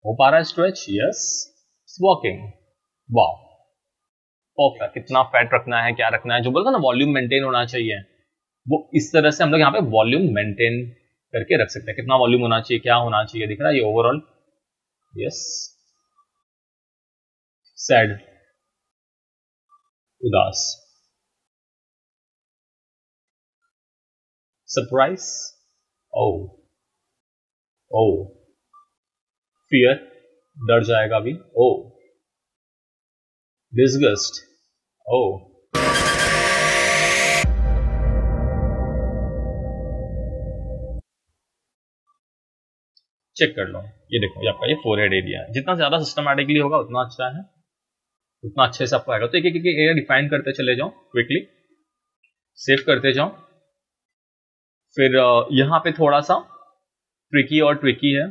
हो पा रहा है stretch, yes, it's working, wow, perfect. कितना फैट रखना है, क्या रखना है, जो बोलता ना वॉल्यूम मेंटेन होना चाहिए, वो इस तरह से हम लोग यहाँ पे वॉल्यूम मेंटेन करके रख सकते हैं। कितना वॉल्यूम होना चाहिए, क्या होना चाहिए, दिख रहा है ये ओवरऑल, यस, सैड, उदास, सरप्राइज, ओ ओ, फियर, डर जाएगा अभी, ओ, डिसगस्ट, ओ, चेक कर लो, ये देखो ये आपका ये फोरहेड एरिया है। जितना ज्यादा सिस्टमैटिकली होगा उतना अच्छा है, उतना अच्छे से आपको आएगा। तो एक एक एरिया डिफाइन करते चले जाओ, क्विकली सेव करते जाओ। फिर यहाँ पे थोड़ा सा ट्रिकी और ट्रिकी है,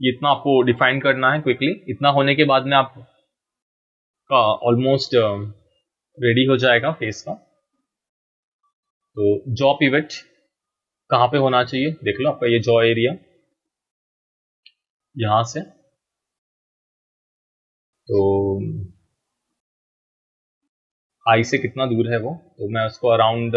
ये इतना आपको डिफाइन करना है क्विकली। इतना होने के बाद में आपका ऑलमोस्ट रेडी हो जाएगा फेस का। तो जॉ पिवट कहाँ पे होना चाहिए देख लो, आपका ये जॉ एरिया यहां से, तो आई से कितना दूर है वो, तो मैं उसको अराउंड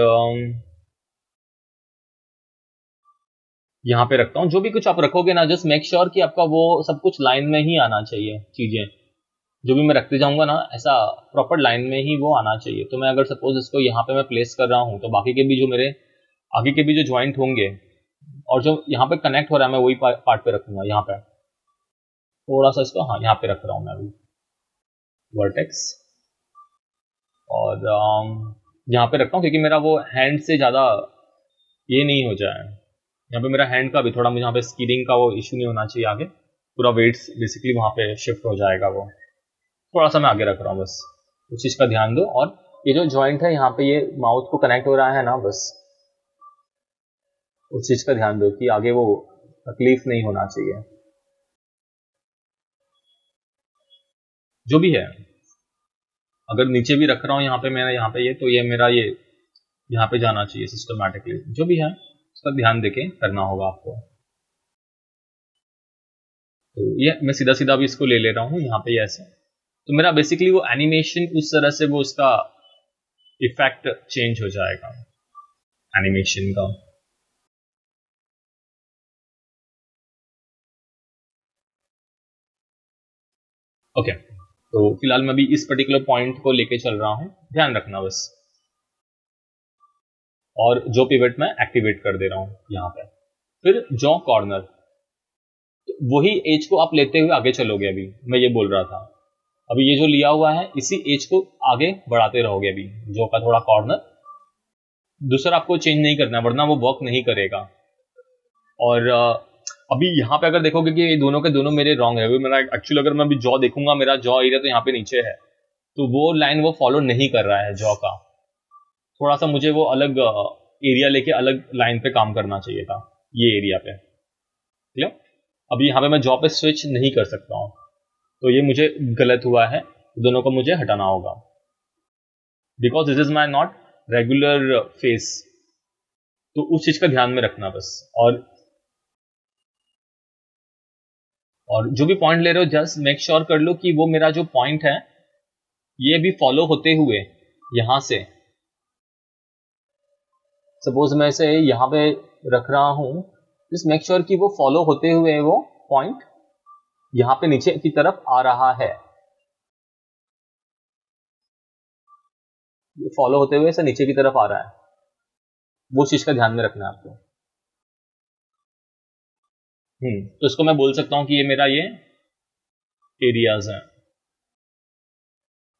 यहाँ पे रखता हूँ। जो भी कुछ आप रखोगे ना, जस्ट मेक श्योर कि आपका वो सब कुछ लाइन में ही आना चाहिए, चीजें जो भी मैं रखते जाऊंगा ना, ऐसा प्रॉपर लाइन में ही वो आना चाहिए। तो मैं अगर सपोज इसको यहाँ पे मैं प्लेस कर रहा हूँ, तो बाकी के भी जो मेरे आगे के भी जो ज्वाइंट होंगे और जो यहाँ पे कनेक्ट हो रहा है, मैं वही पार्ट पे रखूंगा। यहाँ पे थोड़ा सा इसको, हाँ यहाँ पे रख रहा हूँ मैं अभी वर्टेक्स, और यहाँ पे रखता हूँ क्योंकि मेरा वो हैंड से ज़्यादा ये नहीं हो जाए। यहाँ पे मेरा हैंड का भी थोड़ा, मुझे यहाँ पे स्कीडिंग का वो इशू नहीं होना चाहिए, आगे पूरा वेट्स बेसिकली वहाँ पे शिफ्ट हो जाएगा। वो थोड़ा सा मैं आगे रख रहा हूँ, बस उस चीज़ का ध्यान दो। और ये जो जॉइंट है यहाँ पे, ये माउथ को कनेक्ट हो रहा है ना, बस उस चीज़ का ध्यान दो कि आगे वो तकलीफ नहीं होना चाहिए। जो भी है, अगर नीचे भी रख रहा हूँ यहाँ पे मैं, यहाँ पे ये, तो ये मेरा ये यहाँ पे जाना चाहिए सिस्टमैटिकली। जो भी है उसका ध्यान देके करना होगा आपको। तो ये मैं सीधा सीधा भी इसको ले ले रहा हूँ यहाँ पे ऐसे। तो मेरा बेसिकली वो एनिमेशन उस तरह से वो उसका इफेक्ट चेंज हो जाएगा एनिमेशन का। ओके, तो फिलहाल मैं भी इस पर्टिकुलर पॉइंट को लेके चल रहा हूँ, ध्यान रखना बस। और जो पिवट मैं एक्टिवेट कर दे रहा हूँ यहाँ पे। फिर जॉ कॉर्नर, तो वही एज को आप लेते हुए आगे चलोगे। अभी मैं ये बोल रहा था, अभी ये जो लिया हुआ है इसी एज को आगे बढ़ाते रहोगे। अभी जॉ का थोड़ा कॉर्नर दूसरा आपको चेंज नहीं करना है, वरना वो वर्क नहीं करेगा। और अभी यहाँ पे अगर देखोगे कि ये दोनों के दोनों मेरे रॉन्ग है। मेरा एक्चुअली अगर मैं अभी जॉ देखूंगा, मेरा जॉ एरिया तो यहाँ पे नीचे है, तो वो लाइन वो फॉलो नहीं कर रहा है जॉ का। थोड़ा सा मुझे वो अलग एरिया लेके अलग लाइन पे काम करना चाहिए था, ये एरिया पे। क्लियर? अभी यहाँ पे मैं जॉ पे स्विच नहीं कर सकता हूँ, तो ये मुझे गलत हुआ है, दोनों को मुझे हटाना होगा, because this is my not regular face. तो उस चीज का ध्यान में रखना बस। और जो भी पॉइंट ले रहे हो, जस्ट मेक श्योर कर लो कि वो मेरा जो पॉइंट है ये भी फॉलो होते हुए यहां से, सपोज मैं इसे यहां पे रख रहा हूं, जस्ट मेक श्योर कि वो फॉलो होते हुए वो पॉइंट यहां पे नीचे की तरफ आ रहा है। फॉलो होते हुए ऐसा नीचे की तरफ आ रहा है, वो चीज का ध्यान में रखना है आपको। तो इसको मैं बोल सकता हूं कि ये मेरा ये एरियाज है।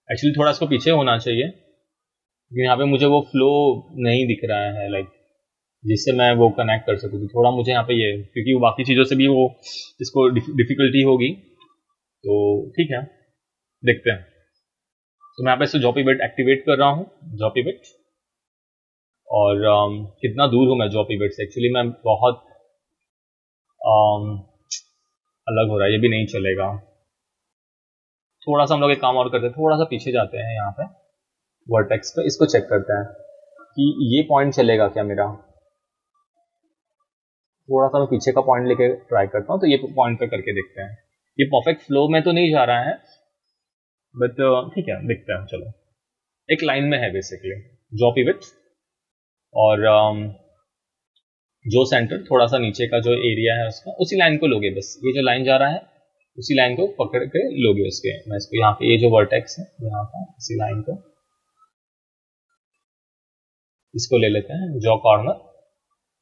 एक्चुअली थोड़ा इसको पीछे होना चाहिए, क्योंकि यहाँ पे मुझे वो फ्लो नहीं दिख रहा है, लाइक जिससे मैं वो कनेक्ट कर सकूँ। थोड़ा मुझे यहाँ पे ये, क्योंकि वो बाकी चीज़ों से भी वो इसको डिफिकल्टी होगी, तो ठीक है, देखते हैं। तो मैं यहाँ पे इसको जॉ पिवट एक्टिवेट कर रहा हूँ, जॉ पिवट। और कितना दूर हूँ मैं जॉ पिवट से, एक्चुअली मैं बहुत अलग हो रहा है, ये भी नहीं चलेगा। थोड़ा सा हम लोग एक काम और करते हैं, थोड़ा सा पीछे जाते हैं यहाँ पे वर्टेक्स पे, इसको चेक करते हैं कि ये पॉइंट चलेगा क्या मेरा। थोड़ा सा मैं पीछे का पॉइंट लेके ट्राई करता हूँ, तो ये पॉइंट पे करके देखते हैं। ये परफेक्ट फ्लो में तो नहीं जा रहा है, बट ठीक है, दिखता है। चलो, एक लाइन में है बेसिकली, जॉ पिवट और जो सेंटर थोड़ा सा नीचे का जो एरिया है उसका, उसी लाइन को लोगे बस। ये जो लाइन जा रहा है उसी लाइन को पकड़ के लोगे उसके। मैं इसको यहाँ पे, ये जो वर्टेक्स है यहाँ का, इसी लाइन को, इसको ले लेते हैं जॉ कॉर्नर।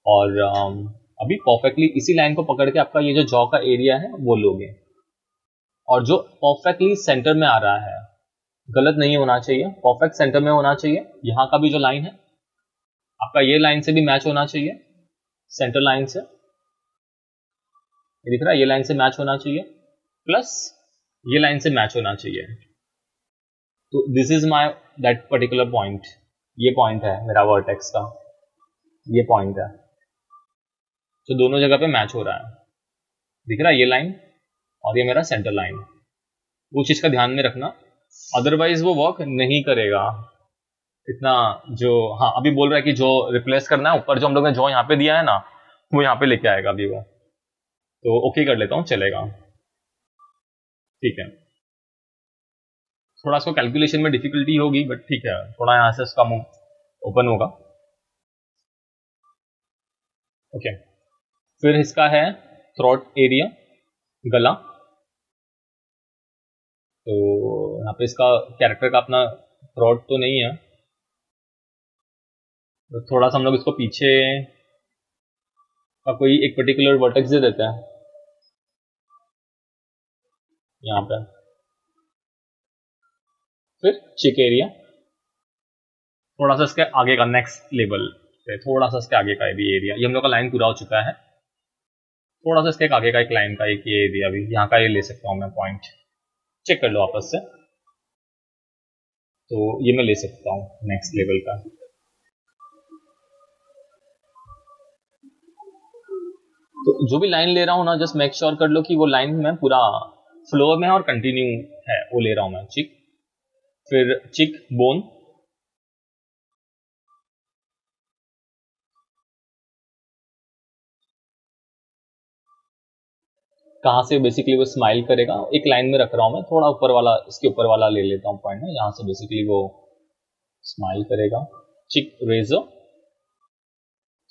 और अभी परफेक्टली इसी लाइन को पकड़ के आपका ये जो जॉ का एरिया है वो लोगे, और जो परफेक्टली सेंटर में आ रहा है, गलत नहीं होना चाहिए, परफेक्ट सेंटर में होना चाहिए। यहाँ का भी जो लाइन है आपका ये लाइन से भी मैच होना चाहिए, सेंटर लाइन से, ये दिख रहा है, ये लाइन से मैच होना चाहिए, प्लस ये लाइन से मैच होना चाहिए। तो this is my that particular point, ये पॉइंट है मेरा वर्टेक्स का, ये पॉइंट है जो दोनों जगह पे मैच हो रहा है। दिख रहा है ये लाइन और ये मेरा सेंटर लाइन। वो चीज का ध्यान में रखना, अदरवाइज वो वर्क नहीं करेगा इतना। जो हाँ अभी बोल रहा है कि जो रिप्लेस करना है, ऊपर जो हम लोग ने जो यहाँ पे दिया है ना, वो यहाँ पे लेके आएगा अभी वो। तो ओके कर लेता हूँ, चलेगा, ठीक है। थोड़ा सा कैलकुलेशन में डिफिकल्टी होगी, बट ठीक है, थोड़ा यहाँ से उसका मुंह ओपन होगा। ओके, फिर इसका है थ्रोट एरिया, गला। तो यहाँ पे इसका कैरेक्टर का अपना थ्रोट तो नहीं है, तो थोड़ा सा हम लोग इसको पीछे का कोई एक पर्टिकुलर वर्टेक्स दे देते हैं यहाँ पे। फिर चिक एरिया, थोड़ा सा इसके आगे का नेक्स्ट लेवल पे, थोड़ा सा इसके आगे का भी एरिया। ये हम लोग का लाइन पूरा हो चुका है, थोड़ा सा इसके आगे का एक लाइन का एक ये एरिया भी यहाँ का ये ले सकता हूँ मैं पॉइंट। चेक कर लो आपस से, तो ये मैं ले सकता हूँ नेक्स्ट लेवल का। तो जो भी लाइन ले रहा हूँ ना, जस्ट मेक श्योर कर लो कि वो लाइन में पूरा फ्लो में और कंटिन्यू है, वो ले रहा हूँ मैं। चिक, फिर चिक बोन, कहाँ से बेसिकली वो स्माइल करेगा, एक लाइन में रख रहा हूँ मैं, थोड़ा ऊपर वाला, इसके ऊपर वाला ले लेता हूँ पॉइंट ना, यहाँ से बेसिकली वो स्माइल करेगा। चिक रेजर,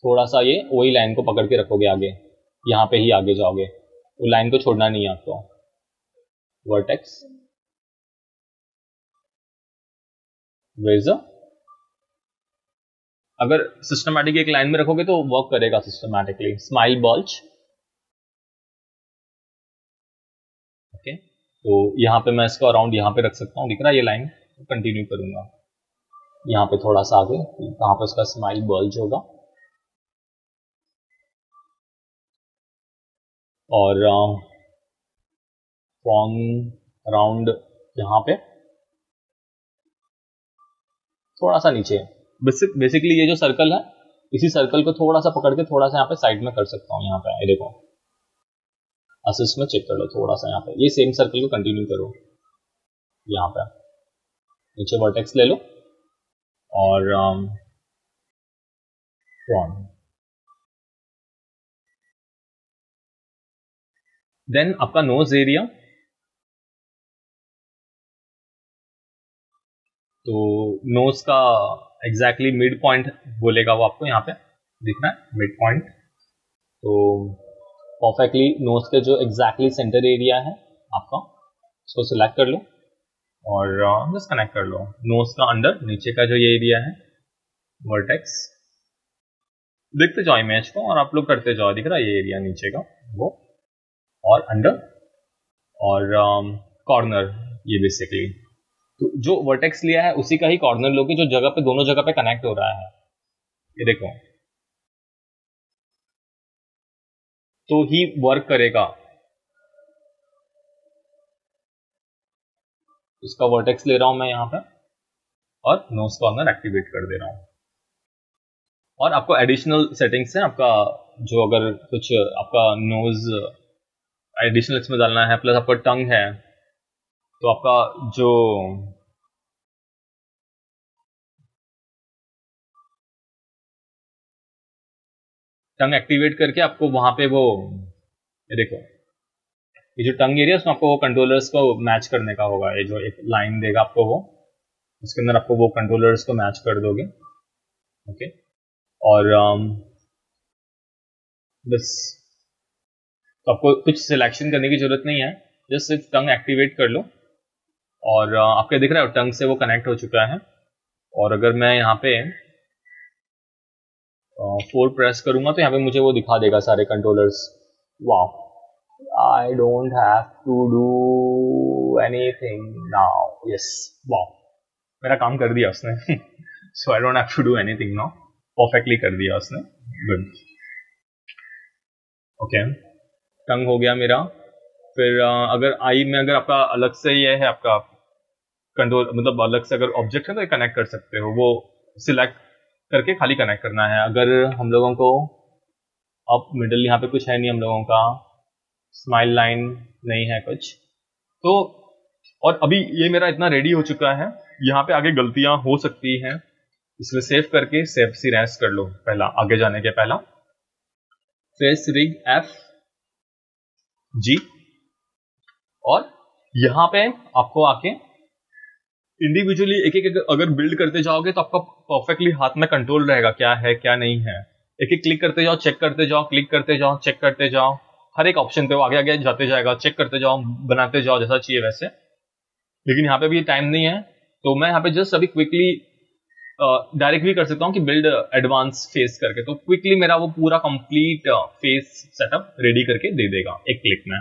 थोड़ा सा ये वही लाइन को पकड़ के रखोगे आगे, यहाँ पे ही आगे जाओगे, वो लाइन को छोड़ना नहीं है आपको। वर्टेक्स, रेजर, अगर सिस्टमैटिक एक लाइन में रखोगे तो वर्क करेगा सिस्टमैटिकली। स्माइल बल्ज, ओके, तो यहाँ पे मैं इसको अराउंड यहाँ पे रख सकता हूँ, दिख रहा है ये लाइन, कंटिन्यू करूंगा यहाँ पे थोड़ा सा आगे, कहाँ पे उसका स्माइल बल्ज होगा। और फ्रॉम अराउंड यहाँ पे थोड़ा सा नीचे, बेसिकली ये जो सर्कल है, इसी सर्कल को थोड़ा सा पकड़ के थोड़ा सा यहाँ पे साइड में कर सकता हूँ। यहाँ पे ये देखो, असिस्ट में चेक कर लो, थोड़ा सा यहाँ पे ये सेम सर्कल को कंटिन्यू करो, यहाँ पे नीचे वर्टेक्स ले लो और फ्रॉम, देन आपका नोज एरिया। तो नोज का एग्जैक्टली मिड पॉइंट बोलेगा वो आपको, यहाँ पे दिखना है मिड पॉइंट। तो परफेक्टली नोज के जो एग्जैक्टली सेंटर एरिया है आपका, उसको सिलेक्ट कर लो और बस कनेक्ट कर लो। नोज का अंडर नीचे का जो ये एरिया है, वर्टेक्स, देखते जाओ इमेज को और आप लोग करते जाओ, दिख रहा है ये एरिया नीचे का वो, और अंडर और कॉर्नर, ये बेसिकली तो जो वर्टेक्स लिया है उसी का ही कॉर्नर लोगे, जो जगह पे, दोनों जगह पे कनेक्ट हो रहा है, ये देखो, तो ही वर्क करेगा। इसका वर्टेक्स ले रहा हूं मैं यहाँ पे और नोज कॉर्नर एक्टिवेट कर दे रहा हूँ। और आपको एडिशनल सेटिंग्स है आपका, जो अगर कुछ आपका नोज एडिशनल इसमें डालना है, प्लस आपका टंग है, तो आपका जो टंग एक्टिवेट करके आपको वहां पे वो, ये देखो, ये जो टंग एरिया उसमें आपको वो कंट्रोलर्स को मैच करने का होगा। ये जो एक लाइन देगा आपको वो, उसके अंदर आपको वो कंट्रोलर्स को मैच कर दोगे। ओके, और बस, तो आपको कुछ सिलेक्शन करने की जरूरत नहीं है, जस्ट सिर्फ टंग एक्टिवेट कर लो और आपके दिख रहा है टंग से वो कनेक्ट हो चुका है। और अगर मैं यहाँ पे 4 प्रेस करूंगा तो यहाँ पे मुझे वो दिखा देगा सारे controllers. Wow, I don't have to do anything now. Yes, wow, मेरा काम कर दिया उसने। So I don't have to do anything now, perfectly कर दिया उसने। गुड। ओके, टंग हो गया मेरा। फिर अगर आई में अगर आपका अलग से ये है आपका कंट्रोल, मतलब अलग से अगर ऑब्जेक्ट है तो कनेक्ट कर सकते हो, वो सिलेक्ट करके खाली कनेक्ट करना है। अगर हम लोगों को अब मिडल यहाँ पे कुछ है नहीं, हम लोगों का स्माइल लाइन नहीं है कुछ तो, और अभी ये मेरा इतना रेडी हो चुका है, यहाँ पे आगे गलतियां हो सकती हैं, इसलिए सेव करके सेव सी रेस कर लो पहला, आगे जाने के पहला फेस रिग एफ जी। और यहाँ पे आपको आके इंडिविजुअली एक एक अगर बिल्ड करते जाओगे तो आपका परफेक्टली हाथ में कंट्रोल रहेगा क्या है क्या नहीं है। एक एक क्लिक करते जाओ, चेक करते जाओ, क्लिक करते जाओ, चेक करते जाओ, हर एक ऑप्शन पे वो आगे आगे जाते जाएगा, चेक करते जाओ, बनाते जाओ जैसा चाहिए वैसे। लेकिन यहाँ पे भी टाइम नहीं है तो मैं यहाँ पे जस्ट अभी क्विकली डायरेक्ट भी कर सकता हूँ कि बिल्ड एडवांस फेस करके, तो क्विकली मेरा वो पूरा कंप्लीट फेस सेटअप रेडी करके दे देगा एक क्लिक में।